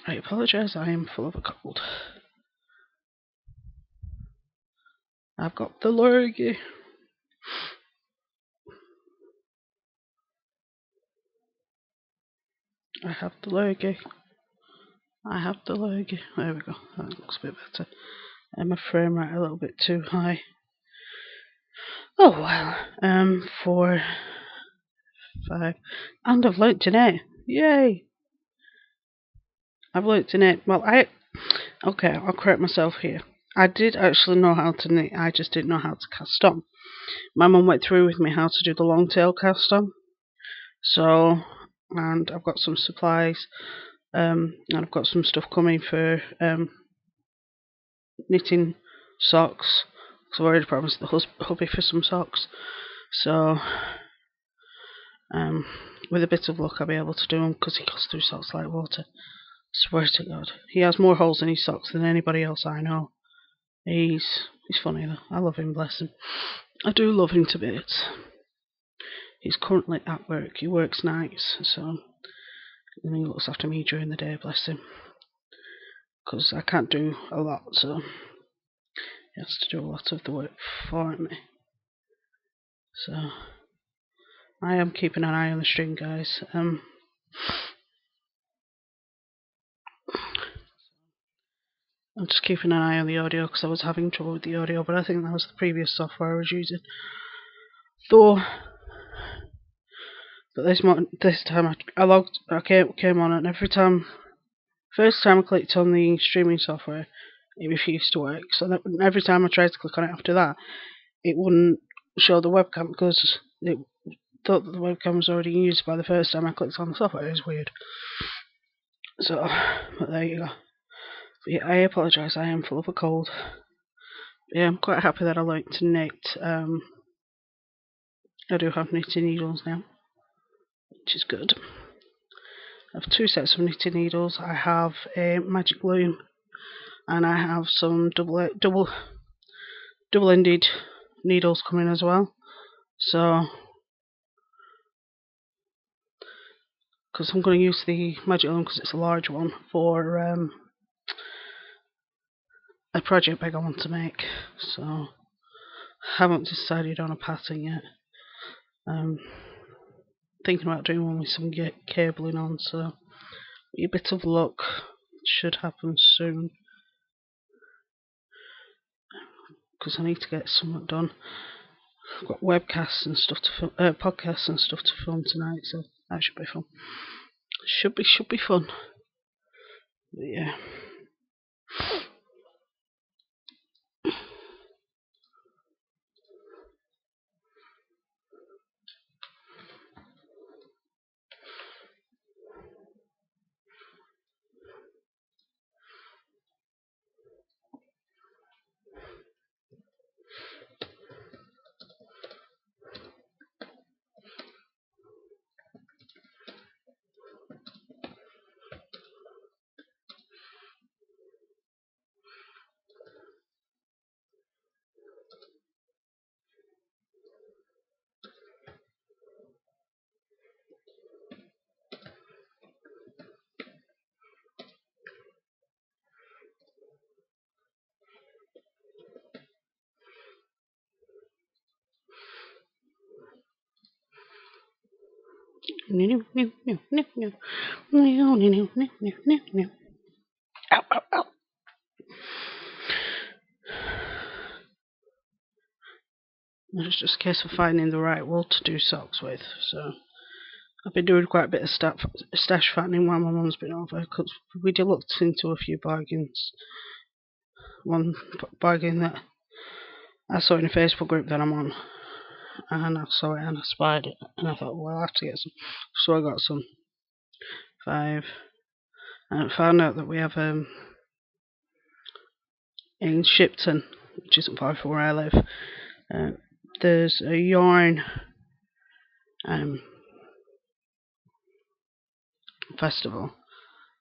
I apologise, I am full of a cold. I've got the lurgy. I have the lurgy. I have the lurgy. There we go. That looks a bit better. And my frame rate a little bit too high. Oh well. 4, 5, and I've learnt to knit. Yay! I've learnt to knit. Well, okay, I'll correct myself here. I did actually know how to knit. I just didn't know how to cast on. My mum went through with me how to do the long tail cast on. So, and I've got some supplies. And I've got some stuff coming for knitting socks. So I've already promised the hubby for some socks. So, with a bit of luck, I'll be able to do them because he goes through socks like water. Swear to God, he has more holes in his socks than anybody else I know. He's funny though. I love him, bless him. I do love him to bits. He's currently at work. He works nights, so and he looks after me during the day, bless him. Because I can't do a lot, so he has to do a lot of the work for me. So I am keeping an eye on the string, guys. I'm just keeping an eye on the audio because I was having trouble with the audio, but I think that was the previous software I was using. Though, but this time I came on, and first time I clicked on the streaming software, it refused to work. So that every time I tried to click on it after that, it wouldn't show the webcam because it thought that the webcam was already used by the first time I clicked on the software. It was weird. So, but there you go. But yeah, I apologise, I am full of a cold. But yeah, I'm quite happy that I learnt to knit. I do have knitting needles now, which is good. I have 2 sets of knitting needles. I have a magic loom, and I have some double-ended needles coming as well. So, because I'm going to use the magic loom because it's a large one for a project bag I want to make. So, I haven't decided on a pattern yet. Thinking about doing one with some cabling on, so with a bit of luck, it should happen soon. Because I need to get something done. I've got webcasts and stuff to film, podcasts and stuff to film tonight, so that should be fun. Should be fun. But yeah. Ow, ow, ow. It's just a case of finding the right wool to do socks with. So I've been doing quite a bit of stash fattening while my mum's been over, because we looked into a few bargains. One bargain that I saw in a Facebook group that I'm on, and I saw it and I spied it, and I thought, well, I'll have to get some. So I got some 5, and I found out that we have in Shipton, which isn't far from where I live, there's a yarn festival,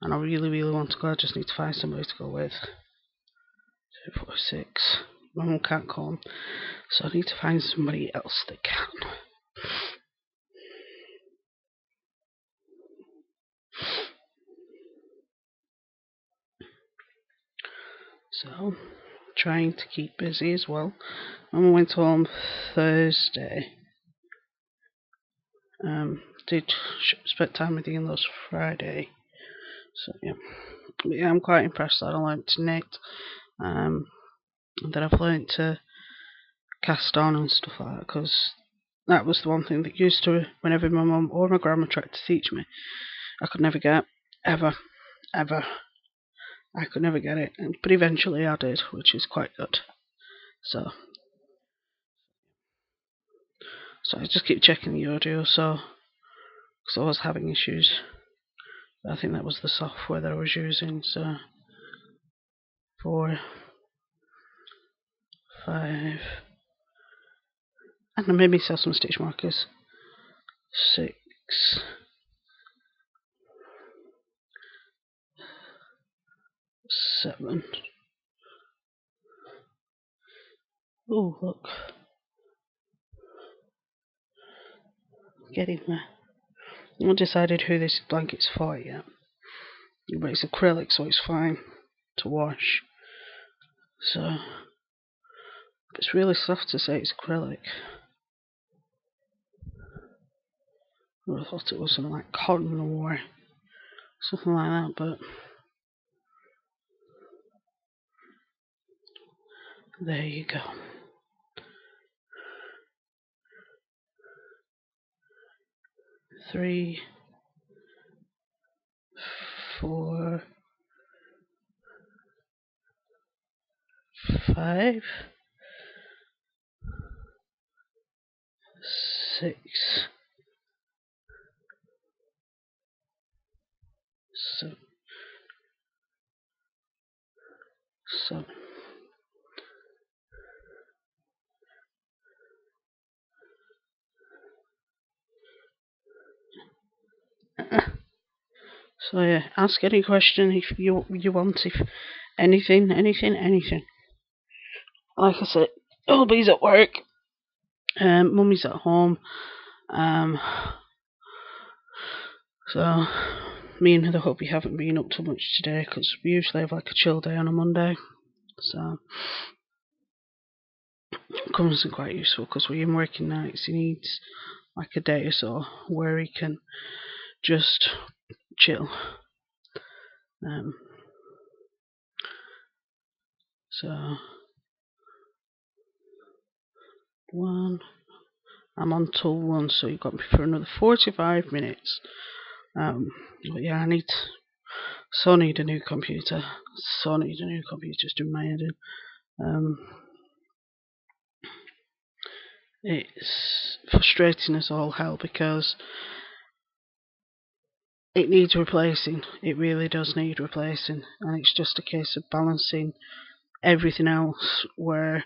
and I really want to go. I just need to find somebody to go with. 2, 4, 6. My mum can't come, so I need to find somebody else that can. So, trying to keep busy as well. Mum went home Thursday. Did spend time with the in-laws Friday. So yeah. But yeah, I'm quite impressed that I learnt to knit. And that I've learnt to cast on and stuff like that, because that was the one thing that used to, whenever my mum or my grandma tried to teach me, I could never get. Ever. I could never get it. But eventually I did, which is quite good. So I just keep checking the audio, because I was having issues. I think that was the software that I was using. So 4, 5, and I made myself some stitch markers. 6, 7. Oh, look. Getting there. I haven't decided who this blanket's for yet. But it's acrylic, so it's fine to wash. So it's really soft to say it's acrylic. I thought it was something like cotton or something like that, but there you go. Three, 4, 5, 6, 7. So yeah, ask any question if you want, if anything. Like I said, Hubby's at work, Mummy's at home, so me and the hubby haven't been up too much today, because we usually have like a chill day on a Monday. So it comes in quite useful, because with him working nights, he needs like a day or so where he can just chill. So 1, I'm on till 1, so you've got me for another 45 minutes. But yeah, I need a new computer. It's doing my head in. It's frustrating as all hell, because it needs replacing. It really does need replacing, and it's just a case of balancing everything else. Where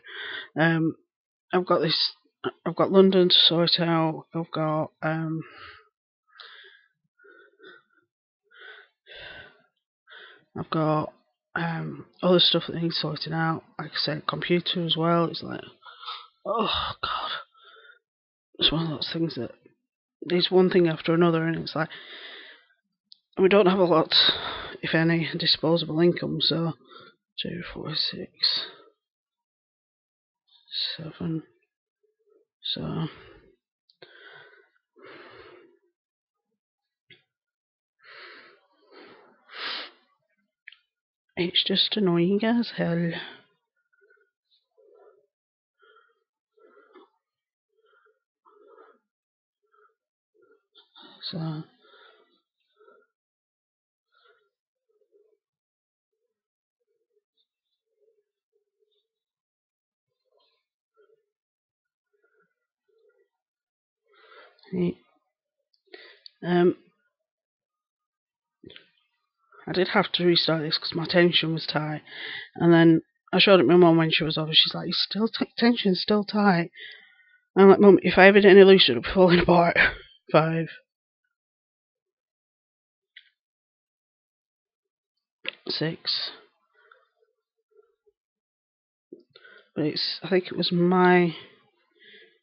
I've got London to sort out. I've got other stuff that needs sorting out. Like I said, computer as well. It's like, oh god, it's one of those things that there's one thing after another, and it's like, we don't have a lot, if any, disposable income. So 2, 4, 6, 7. So it's just annoying as hell. So I did have to restart this because my tension was tight, and then I showed it my mum when she was over. She's like, "It's still tension's still tight." I'm like, "Mum, if I ever did any loose, it would be falling apart." 5, 6. But I think it was my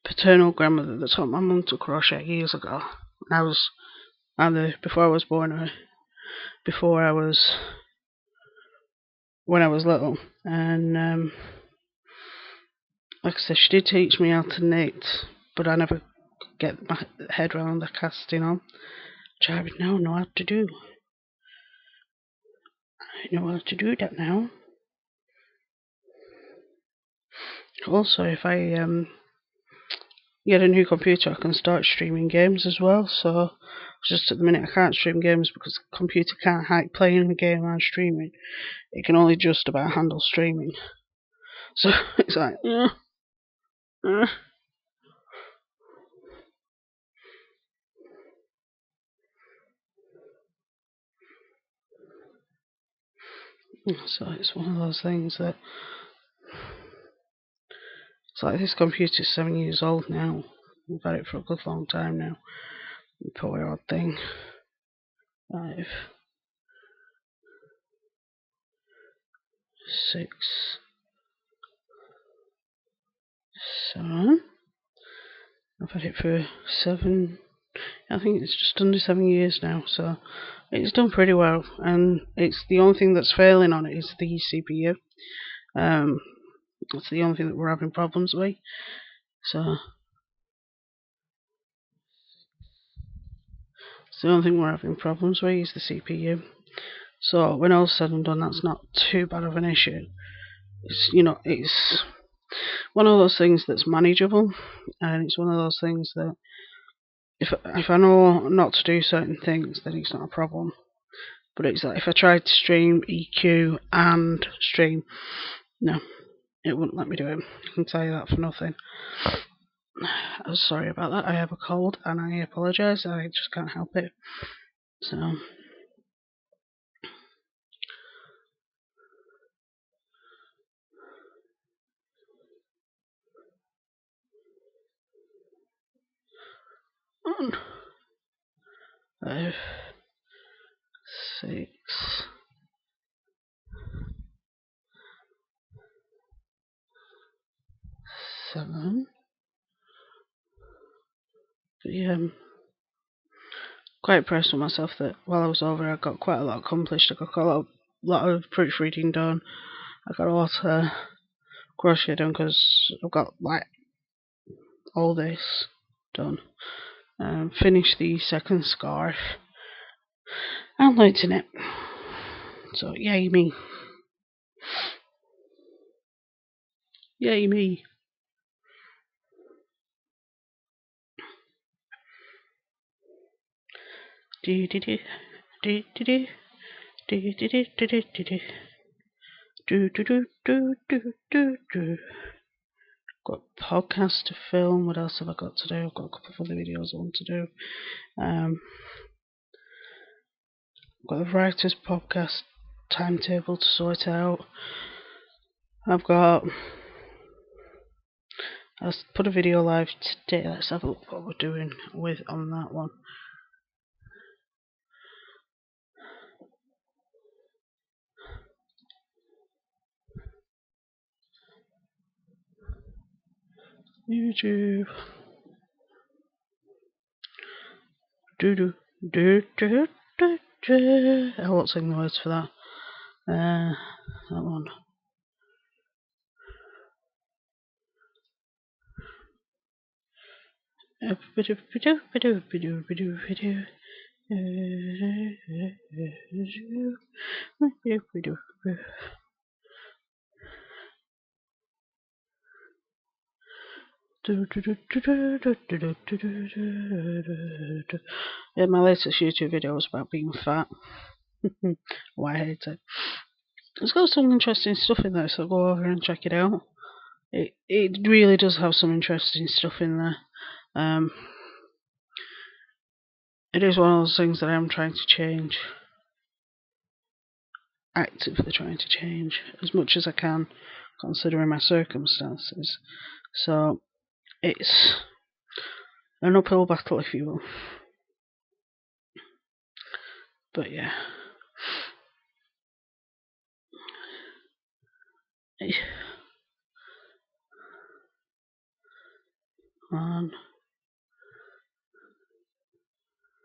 paternal grandmother that taught my mum to crochet years ago. I was either before I was born or before I was when I was little, and like I said, she did teach me how to knit, but I never could get my head around the casting on, which I now know how to do. I know how to do that now. Also, if I get a new computer, I can start streaming games as well. So just at the minute I can't stream games because the computer can't hide playing the game and streaming. It can only just about handle streaming. So it's like, yeah. So it's one of those things that it's like this computer's 7 years old now. We've had it for a good long time now. Poor old thing. 5, 6, 7. I've had it for 7. I think it's just under 7 years now, so it's done pretty well. And it's the only thing that's failing on it is the CPU. That's the only thing that we're having problems with. So it's the only thing we're having problems with is the CPU. So when all's said and done, that's not too bad of an issue. It's it's one of those things that's manageable, and it's one of those things that if I know not to do certain things, then it's not a problem. But it's like if I tried to stream EQ and stream, no, it wouldn't let me do it. I can tell you that for nothing. I'm sorry about that. I have a cold and I apologise. I just can't help it. So. On. 5, 6, 7. But yeah, I'm quite impressed with myself that while I was over, I got quite a lot accomplished. I got a lot of proofreading done. I got a lot of crochet done because I've got like all this done. Finished the second scarf and loads in it. So yay me. Yay me. Do do do do do do do do do do do do do do do do do. Got a podcast to film. What else have I got to do? I've got a couple of other videos I want to do. Got the writer's podcast timetable to sort out. I'll put a video live today. Let's have a look what we're doing with on that one. YouTube. Do. I won't sing the words for that. That one. Yeah, my latest YouTube video was about being fat. Why I hate it. It's got some interesting stuff in there, so go over and check it out. It really does have some interesting stuff in there. It is one of those things that I'm trying to change. Actively trying to change as much as I can, considering my circumstances. So it's an uphill battle, if you will. But yeah. On.